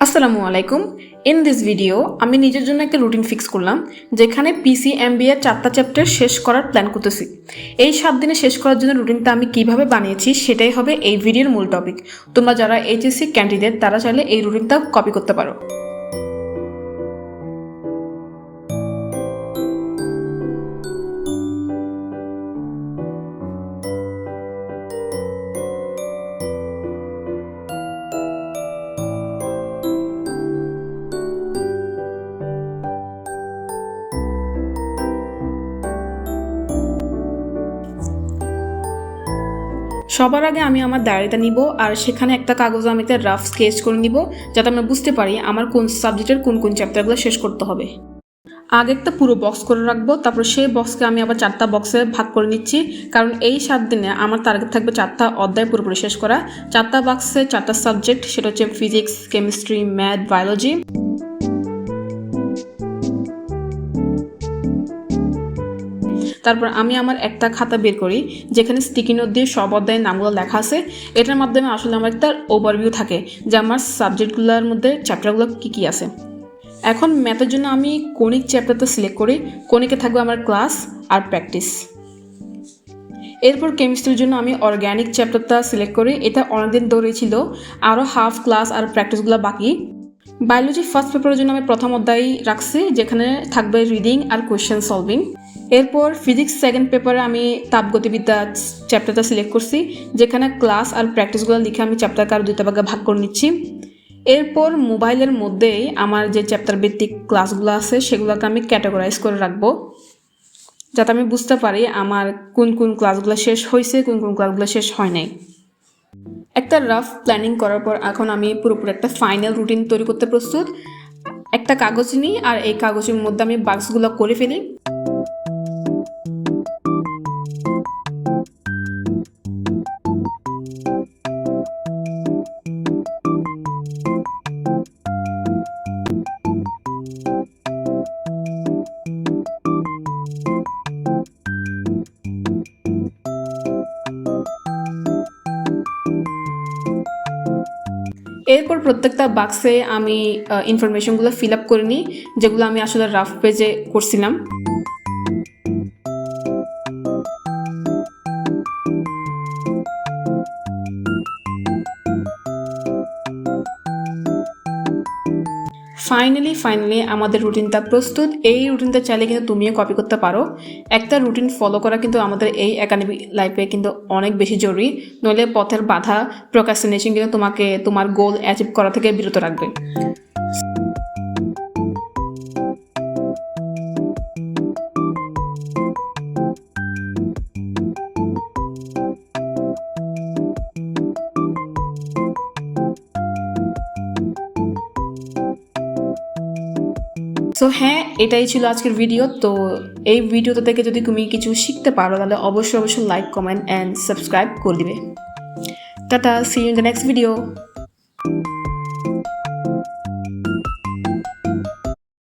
আসসালামু আলাইকুম। In this video আমি নিজের জন্য একটা রুটিন ফিক্স করলাম, যেখানে পিসিএমবি এর 4টা চ্যাপ্টার শেষ করার প্ল্যান করতেছি। এই 7 দিনে শেষ করার জন্য রুটিনটা আমি কিভাবে বানিয়েছি সেটাই হবে এই ভিডিওর মূল টপিক। তোমরা যারা এইচএসসি ক্যান্ডিডেট তারা চাইলে এই রুটিনটা কপি করতে পারো। সবার আগে আমি আমার ডায়েরিটা নিব, আর সেখানে একটা কাগজে আমি একটা রাফ স্কেচ করে নিব, যাতে আমরা বুঝতে পারি আমার কোন সাবজেক্টের কোন কোন চ্যাপ্টারগুলো শেষ করতে হবে। আগে একটা পুরো বক্স করে রাখবো, তারপর সেই বক্সকে আমি আবার 4টা বক্সে ভাগ করে নিচ্ছি, কারণ এই 7 দিনে আমার টার্গেট থাকবে 4টা অধ্যায় পুরোপুরি শেষ করা। 4টা বক্সে 4টা সাবজেক্ট, সেটা হচ্ছে ফিজিক্স, কেমিস্ট্রি, ম্যাথ, বায়োলজি। তারপর আমি আমার একটা খাতা বের করি, যেখানে স্টিকি নোট দিয়ে সব অধ্যায়ের নামগুলো লেখা আছে। এটার মাধ্যমে আসলে আমার একটা ওভারভিউ থাকে যে আমার সাবজেক্টগুলোর মধ্যে চ্যাপ্টারগুলো কী কী আছে। এখন ম্যাথের জন্য আমি কনিক চ্যাপ্টারটা সিলেক্ট করি। কনিকে থাকবে আমার ক্লাস আর প্র্যাকটিস। এরপর কেমিস্ট্রির জন্য আমি অর্গ্যানিক চ্যাপ্টারটা সিলেক্ট করি। এটা অনেকদিন ধরেই ছিল, আরও হাফ ক্লাস আর প্র্যাকটিসগুলো বাকি। বায়োলজি ফার্স্ট পেপারের জন্য আমি প্রথম অধ্যায় রাখছি, যেখানে থাকবে রিডিং আর কোয়েশ্চেন সলভিং। এরপর ফিজিক্স সেকেন্ড পেপারে আমি তাপগতিবিদ্যা চ্যাপ্টারটা সিলেক্ট করছি, যেখানে ক্লাস আর প্র্যাকটিসগুলো লিখে আমি চ্যাপ্টারকে আরও 2টা ভাগে ভাগ করে নিচ্ছি। এরপর মোবাইলের মধ্যেই আমার যে চ্যাপ্টার ভিত্তিক ক্লাসগুলো আছে সেগুলোকে আমি ক্যাটাগরাইজ করে রাখবো, যাতে আমি বুঝতে পারি আমার কোন কোন ক্লাসগুলো শেষ হয়েছে, কোন কোন ক্লাসগুলো শেষ হয় নাই। একটা রাফ প্ল্যানিং করার পর এখন আমি পুরোপুরি একটা ফাইনাল রুটিন তৈরি করতে প্রস্তুত। একটা কাগজ নিই আর এই কাগজের মধ্যে আমি বাক্সগুলো করে ফেলি। এরপর প্রত্যেকটা বাক্সে আমি ইনফরমেশনগুলো ফিল আপ করে নিই, যেগুলো আমি আসলে রাফ পেজে করছিলাম। ফাইনালি আমাদের রুটিনটা প্রস্তুত। এই রুটিনটা চাইলে কিন্তু তুমিও কপি করতে পারো। একটা রুটিন ফলো করা কিন্তু আমাদের এই একাডেমিক লাইফে কিন্তু অনেক বেশি জরুরি, নইলে পথের বাধা প্রোক্রাস্টিনেশন কিন্তু তোমাকে তোমার গোল অ্যাচিভ করা থেকে বিরত রাখবে। সো হ্যাঁ, এটাই ছিল আজকের ভিডিও। তো এই ভিডিওটা থেকে যদি তুমি কিছু শিখতে পারো তাহলে অবশ্যই লাইক, কমেন্ট অ্যান্ড সাবস্ক্রাইব করে দিবে। Tata, see you in the next video.